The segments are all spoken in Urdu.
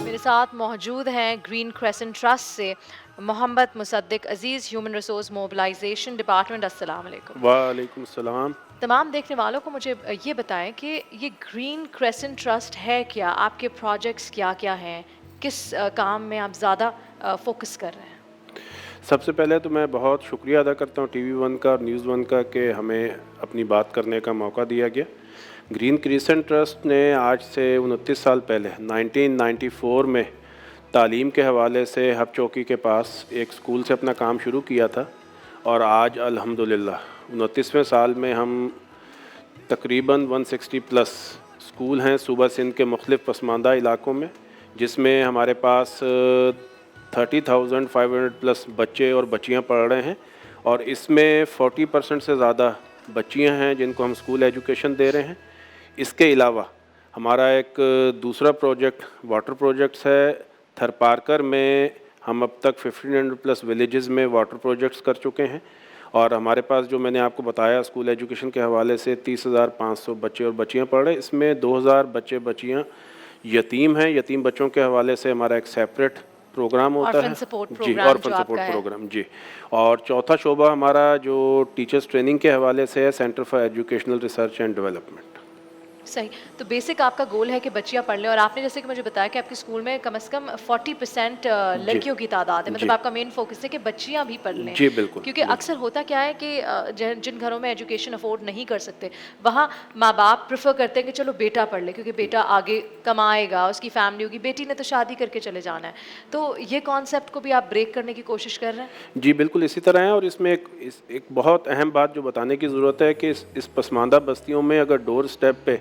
میرے ساتھ موجود ہیں گرین کریسنٹ ٹرسٹ سے محمد مصدق عزیز، ہیومن ریسورس موبلائزیشن ڈپارٹمنٹ۔ السلام علیکم۔ وعلیکم السلام۔ تمام دیکھنے والوں کو مجھے یہ بتائیں کہ یہ گرین کریسنٹ ٹرسٹ ہے کیا، آپ کے پروجیکٹس کیا کیا ہیں، کس کام میں آپ زیادہ فوکس کر رہے ہیں؟ سب سے پہلے تو میں بہت شکریہ ادا کرتا ہوں ٹی وی ون کا اور نیوز ون کا کہ ہمیں اپنی بات کرنے کا موقع دیا گیا۔ گرین کریسنٹ ٹرسٹ نے آج سے 29 سال پہلے 1994 میں تعلیم کے حوالے سے ہب چوکی کے پاس ایک اسکول سے اپنا کام شروع کیا تھا، اور آج الحمدللہ 29ویں سال میں ہم تقریباً 160 پلس اسکول ہیں صوبہ سندھ کے مختلف پسماندہ علاقوں میں، جس میں ہمارے پاس 30,500 پلس بچے اور بچیاں پڑھ رہے ہیں، اور اس میں 40% سے زیادہ بچیاں ہیں جن کو ہم اسکول ایجوکیشن دے رہے ہیں۔ اس کے علاوہ ہمارا ایک دوسرا پروجیکٹ واٹر پروجیکٹس ہے۔ تھر پارکر میں ہم اب تک 1500 پلس ولیجز میں واٹر پروجیکٹس کر چکے ہیں، اور ہمارے پاس جو میں نے آپ کو بتایا اسکول ایجوکیشن کے حوالے سے 30,500 بچے اور بچیاں پڑھ رہے ہیں۔ اس میں 2,000 بچے بچیاں یتیم ہیں۔ یتیم بچوں کے حوالے سے ہمارا ایک سیپریٹ پروگرام ہوتا ہے، جی، آرفن سپورٹ پروگرام، جی۔ اور چوتھا شعبہ ہمارا جو ٹیچرز ٹریننگ کے حوالے سے ہے، centre for educational research and development. صحیح، تو بیسک آپ کا گول ہے کہ بچیاں پڑھ لیں، اور آپ نے جیسے کہ مجھے بتایا کہ آپ کے اسکول میں کم از کم 40% لڑکیوں کی تعداد ہے، مطلب آپ کا مین فوکس ہے کہ بچیاں بھی پڑھ لیں۔ جی بالکل، کیونکہ اکثر ہوتا کیا ہے کہ جن گھروں میں ایجوکیشن افورڈ نہیں کر سکتے، وہاں ماں باپ پریفر کرتے ہیں کہ چلو بیٹا پڑھ لے کیونکہ بیٹا آگے کمائے گا، اس کی فیملی ہوگی، بیٹی نے تو شادی کر کے چلے جانا ہے۔ تو یہ کانسیپٹ کو بھی آپ بریک کرنے کی کوشش کر رہے ہیں؟ جی بالکل اسی طرح ہے، اور اس میں ایک بہت اہم بات جو بتانے کی ضرورت ہے کہ اس پسماندہ بستیوں میں اگر ڈور سٹیپ پہ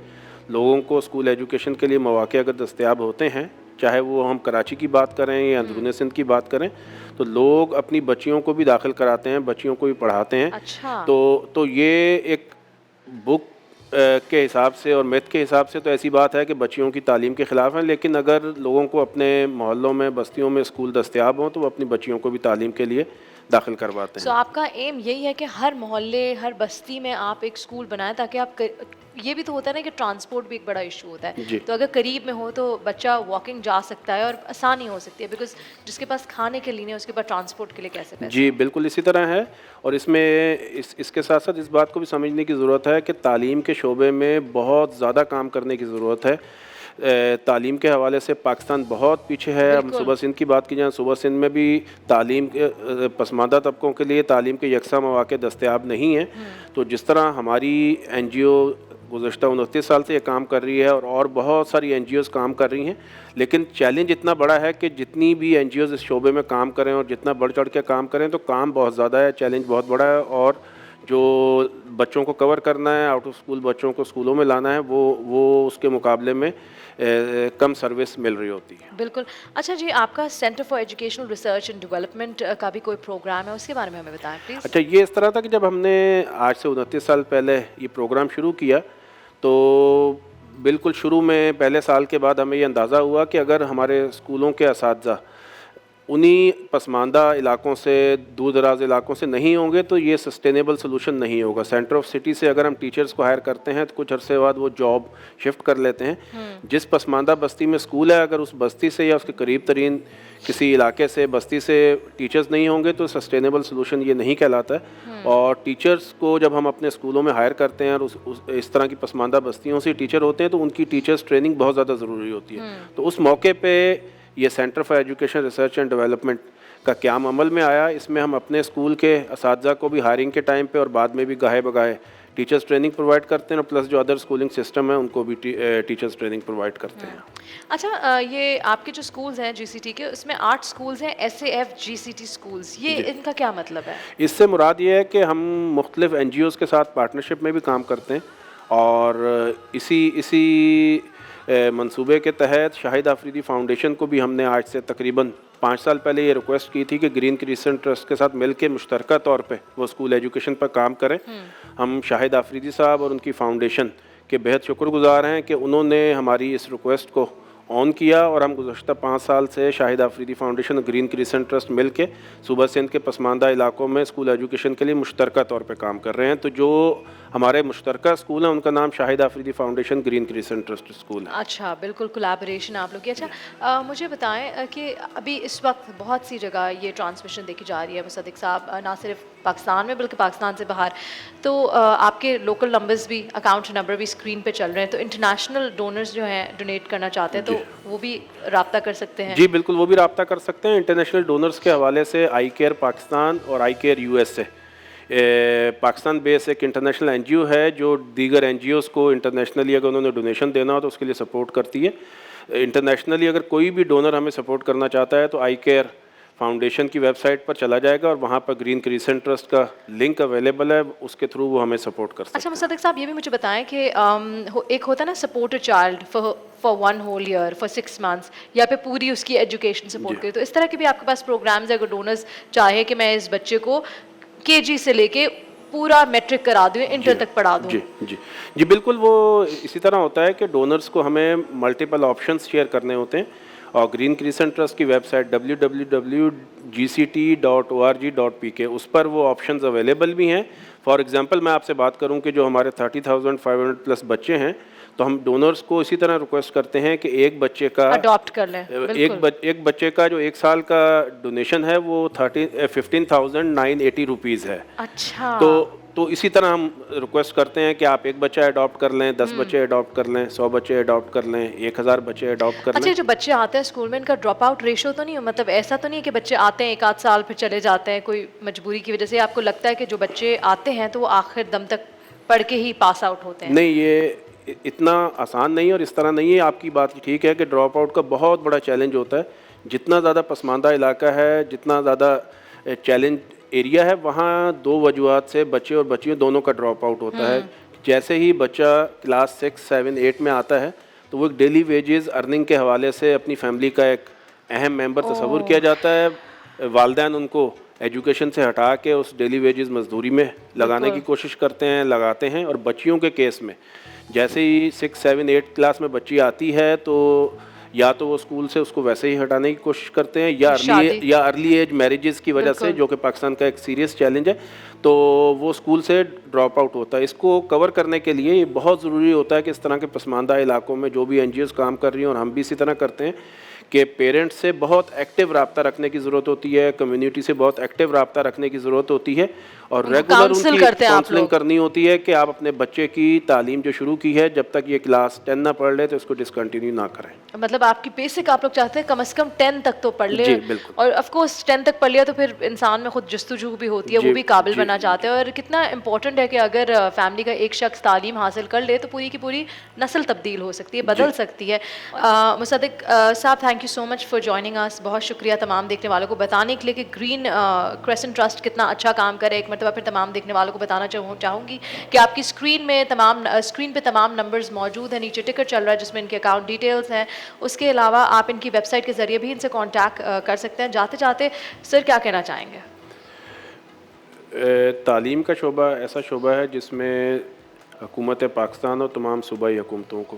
لوگوں کو اسکول ایجوکیشن کے لیے مواقع اگر دستیاب ہوتے ہیں، چاہے وہ ہم کراچی کی بات کریں یا اندرون سندھ کی بات کریں، تو لوگ اپنی بچیوں کو بھی داخل کراتے ہیں، بچیوں کو بھی پڑھاتے ہیں۔ اچھا، تو یہ ایک بک کے حساب سے اور میتھ کے حساب سے تو ایسی بات ہے کہ بچیوں کی تعلیم کے خلاف ہیں، لیکن اگر لوگوں کو اپنے محلوں میں بستیوں میں اسکول دستیاب ہوں تو وہ اپنی بچیوں کو بھی تعلیم کے لیے داخل کرواتے ہیں۔ آپ کا ایم یہی ہے کہ ہر محلے ہر بستی میں آپ ایک اسکول بنائیں تاکہ آپ یہ بھی تو ہوتا ہے نا کہ ٹرانسپورٹ بھی ایک بڑا ایشو ہوتا ہے، تو اگر قریب میں ہو تو بچہ واکنگ جا سکتا ہے اور آسانی ہو سکتی ہے، بیکاز جس کے پاس کھانے کے لیے نہیں اس کے پاس ٹرانسپورٹ کے لیے کیسے پیسے؟ جی بالکل اسی طرح ہے، اور اس میں اس کے ساتھ ساتھ اس بات کو بھی سمجھنے کی ضرورت ہے کہ تعلیم کے شعبے میں بہت زیادہ کام کرنے کی ضرورت ہے۔ تعلیم کے حوالے سے پاکستان بہت پیچھے ہے۔ ہم صوبہ سندھ کی بات کی جائیں، صوبہ سندھ میں بھی تعلیم کے پسماندہ طبقوں کے لیے تعلیم کے یکساں مواقع دستیاب نہیں ہیں۔ تو جس طرح ہماری این جی او گزشتہ 29 سال سے یہ کام کر رہی ہے، اور بہت ساری این جی اوز کام کر رہی ہیں، لیکن چیلنج اتنا بڑا ہے کہ جتنی بھی این جی اوز اس شعبے میں کام کریں اور جتنا بڑھ چڑھ کے کام کریں تو کام بہت زیادہ ہے، چیلنج بہت بڑا ہے، اور جو بچوں کو کور کرنا ہے، آؤٹ آف اسکول بچوں کو اسکولوں میں لانا ہے، وہ اس کے مقابلے میں کم سروس مل رہی ہوتی ہے۔ بالکل۔ اچھا جی، آپ کا centre for educational research and development کا بھی کوئی پروگرام ہے، اس کے بارے میں ہمیں بتائیں پلیز۔ اچھا، یہ اس طرح تھا کہ جب ہم نے آج سے 29 سال پہلے یہ پروگرام شروع کیا تو بالکل شروع میں پہلے سال کے بعد ہمیں یہ اندازہ ہوا کہ اگر ہمارے اسکولوں کے اساتذہ انہی پسماندہ علاقوں سے، دور دراز علاقوں سے نہیں ہوں گے تو یہ سسٹینیبل سلوشن نہیں ہوگا۔ سینٹر آف سٹی سے اگر ہم ٹیچرز کو ہائر کرتے ہیں تو کچھ عرصے بعد وہ جاب شفٹ کر لیتے ہیں۔ جس پسماندہ بستی میں اسکول ہے، اگر اس بستی سے یا اس کے قریب ترین کسی علاقے سے بستی سے ٹیچرز نہیں ہوں گے تو سسٹینیبل سلوشن یہ نہیں کہلاتا ہے۔ اور ٹیچرز کو جب ہم اپنے اسکولوں میں ہائر کرتے ہیں اور اس طرح کی پسماندہ بستیوں سے ٹیچر ہوتے ہیں تو ان کی ٹیچرز ٹریننگ بہت زیادہ ضروری ہوتی ہے۔ تو اس موقع پہ یہ centre for education research and development کا قیام عمل میں آیا۔ اس میں ہم اپنے اسکول کے اساتذہ کو بھی ہائرنگ کے ٹائم پہ اور بعد میں بھی گاہے بگاہے ٹیچرز ٹریننگ پرووائڈ کرتے ہیں، اور پلس جو ادر اسکولنگ سسٹم ہے ان کو بھی ٹیچرز ٹریننگ پرووائڈ کرتے ہیں۔ اچھا، یہ آپ کے جو اسکولز ہیں جی سی ٹی کے، اس میں 8 اسکولز ہیں S A F G C T schools, یہ ان کا کیا مطلب ہے؟ اس سے مراد یہ ہے کہ ہم مختلف این جی اوز کے ساتھ پارٹنرشپ میں بھی کام کرتے ہیں، اور اسی منصوبے کے تحت شاہد آفریدی فاؤنڈیشن کو بھی ہم نے آج سے تقریباً 5 سال پہلے یہ ریکویسٹ کی تھی کہ گرین کریسنٹ ٹرسٹ کے ساتھ مل کے مشترکہ طور پہ وہ اسکول ایجوکیشن پر کام کریں۔ ہم شاہد آفریدی صاحب اور ان کی فاؤنڈیشن کے بہت شکر گزار ہیں کہ انہوں نے ہماری اس ریکویسٹ کو آن کیا اور ہم گزشتہ 5 سال سے Shahid Afridi foundation green crescent trust مل کے صوبہ سندھ کے پسماندہ علاقوں میں اسکول ایجوکیشن کے لیے مشترکہ طور پہ کام کر رہے ہیں. تو جو ہمارے مشترکہ اسکول ہیں ان کا نام Shahid Afridi foundation green crescent trust school ہے. اچھا, بالکل کولیبوریشن آپ لوگ کی. اچھا مجھے بتائیں کہ ابھی اس وقت بہت سی جگہ یہ ٹرانسمیشن دیکھی جا رہی ہے مصدق صاحب, نہ صرف پاکستان میں بلکہ پاکستان سے باہر, تو آپ کے لوکل نمبرز بھی, اکاؤنٹ نمبر بھی اسکرین پہ چل رہے ہیں, تو انٹرنیشنل ڈونرز جو ہیں ڈونیٹ کرنا چاہتے ہیں تو وہ بھی رابطہ کر سکتے ہیں؟ جی بالکل, وہ بھی رابطہ کر سکتے ہیں. انٹرنیشنل ڈونرز کے حوالے سے آئی کیئر پاکستان اور I care U S A Pakistan based ایک انٹرنیشنل این جی او ہے جو دیگر این جی اوز کو انٹرنیشنلی اگر انہوں نے ڈونیشن دینا ہو تو اس کے لیے سپورٹ کرتی ہے. انٹرنیشنلی اگر کوئی بھی ڈونر ہمیں سپورٹ کرنا چاہتا ہے تو آئی کیئر فاؤنڈیشن کی ویب سائٹ پر چلا جائے گا اور وہاں پر گرین کریسنٹ ٹرسٹ کا لنک اویلیبل ہے, اس کے تھرو وہ ہمیں سپورٹ کر سکتے ہیں. اچھا مصدق صاحب, یہ بھی مجھے بتائیں کہ ایک ہوتا ہے نا support a child for 1 whole year for 6 months, یا پھر پوری اس کی ایجوکیشن سپورٹ کرے, تو اس طرح کے بھی آپ کے پاس پروگرامز ہیں اگر ڈونرز چاہے کہ میں اس بچے کو کے جی سے لے کے پورا میٹرک کرا دوں, انٹر تک پڑھا دوں؟ جی بالکل, وہ اسی طرح ہوتا ہے کہ ڈونرز کو ہمیں ملٹیپل آپشنز شیئر کرنے ہوتے ہیں اور گرین کریسنٹ ٹرسٹ کی ویب سائٹ www.gct.org.pk اس پر وہ آپشنز اویلیبل بھی ہیں. فار ایگزامپل میں آپ سے بات کروں کہ جو ہمارے 30,500 پلس بچے ہیں تو ہم ڈونرز کو اسی طرح ریکویسٹ کرتے ہیں کہ ایک بچے کا اڈاپٹ کر لیں. ایک بچے کا جو 1 سال کا ڈونیشن ہے وہ 15,980 روپیز ہے. اچھا, تو اسی طرح ہم ریکویسٹ کرتے ہیں کہ آپ ایک بچہ اڈاپٹ کر لیں, 10 بچے اڈاپٹ کر لیں, 100 بچے اڈاپٹ کر لیں, 1,000 بچے اڈاپٹ کر لیں. اچھا, جو بچے آتے ہیں اسکول میں ان کا ڈراپ آؤٹ ریشو تو نہیں, مطلب ایسا تو نہیں ہے کہ بچے آتے ہیں 1 آدھ سال پھر چلے جاتے ہیں کوئی مجبوری کی وجہ سے؟ آپ کو لگتا ہے کہ جو بچے آتے ہیں تو وہ آخر دم تک پڑھ کے ہی پاس آؤٹ ہوتے ہیں؟ نہیں, یہ اتنا آسان نہیں اور اس طرح نہیں ہے. آپ کی بات ٹھیک ہے کہ ڈراپ آؤٹ کا بہت بڑا چیلنج ہوتا ہے. جتنا زیادہ پسماندہ علاقہ ہے, جتنا زیادہ چیلنج ایریا ہے, وہاں 2 وجوہات سے بچے اور بچیوں دونوں کا ڈراپ آؤٹ ہوتا ہے. جیسے ہی بچہ کلاس 6, 7, 8 میں آتا ہے تو وہ ایک ڈیلی ویجز ارننگ کے حوالے سے اپنی فیملی کا ایک اہم ممبر تصور کیا جاتا ہے. والدین ان کو ایجوکیشن سے ہٹا کے اس ڈیلی ویجز مزدوری میں لگانے کی کوشش کرتے ہیں, لگاتے ہیں. اور بچیوں کے کیس میں جیسے ہی 6, 7, 8 کلاس میں بچی آتی ہے تو یا تو وہ اسکول سے اس کو ویسے ہی ہٹانے کی کوشش کرتے ہیں یا ارلی ایج میریجز کی وجہ سے, جو کہ پاکستان کا ایک سیریس چیلنج ہے, تو وہ اسکول سے ڈراپ آؤٹ ہوتا ہے. اس کو کور کرنے کے لیے یہ بہت ضروری ہوتا ہے کہ اس طرح کے پسماندہ علاقوں میں جو بھی این جی اوز کام کر رہی ہیں اور ہم بھی اسی طرح کرتے ہیں کہ پیرنٹس سے بہت ایکٹیو رابطہ رکھنے کی ضرورت ہوتی ہے, کمیونٹی سے بہت ایکٹیو رابطہ رکھنے کی ضرورت ہوتی ہے اور ریگولر ان کی کاؤنسلنگ کرنی ہوتی ہے کہ آپ اپنے بچے کی تعلیم جو شروع کی ہے جب تک یہ کلاس 10 نہ پڑھ لے تو اس کو ڈسکنٹینیو نہ کریں. مطلب آپ کی بیسک آپ لوگ چاہتے ہیں کم از کم 10 تک تو پڑھ لے. جی بالکل, اور آف کورس 10 تک پڑھ لیا تو پھر انسان میں خود جستجو بھی ہوتی ہے, وہ بھی قابل بننا چاہتے ہیں. اور کتنا امپورٹنٹ ہے کہ اگر فیملی کا ایک شخص تعلیم حاصل کر لے تو پوری کی پوری نسل تبدیل ہو سکتی ہے, بدل سکتی ہے. Musaddiq sahab, thank you so much for joining us. بہت شکریہ تمام دیکھنے والوں کو بتانے کے لیے کہ گرین کریسنٹ ٹرسٹ کتنا اچھا کام کرے. ایک مرتبہ پھر تمام دیکھنے والوں کو بتانا چاہوں گی کہ آپ کی اسکرین پہ تمام نمبرز موجود ہیں, نیچے ٹکٹ چل رہا ہے جس میں ان کے اکاؤنٹ ڈیٹیلز ہیں. اس کے علاوہ آپ ان کی ویب سائٹ کے ذریعے بھی ان سے کانٹیکٹ کر سکتے ہیں. جاتے جاتے سر کیا کہنا چاہیں گے؟ تعلیم کا شعبہ ایسا شعبہ ہے جس میں حکومت پاکستان اور تمام صوبائی حکومتوں کو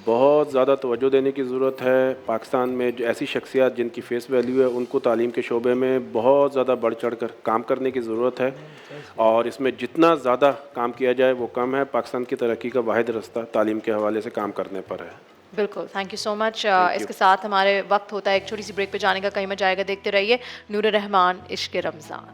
بہت زیادہ توجہ دینے کی ضرورت ہے. پاکستان میں جو ایسی شخصیات جن کی فیس ویلیو ہے ان کو تعلیم کے شعبے میں بہت زیادہ بڑھ چڑھ کر کام کرنے کی ضرورت ہے, اور اس میں جتنا زیادہ کام کیا جائے وہ کم ہے. پاکستان کی ترقی کا واحد رستہ تعلیم کے حوالے سے کام کرنے پر ہے. بالکل, تھینک یو سو مچ. اس کے ساتھ ہمارے وقت ہوتا ہے ایک چھوٹی سی بریک پہ جانے کا, کہیں میں جائے گا دیکھتے رہیے نور الرحمان عشق رمضان.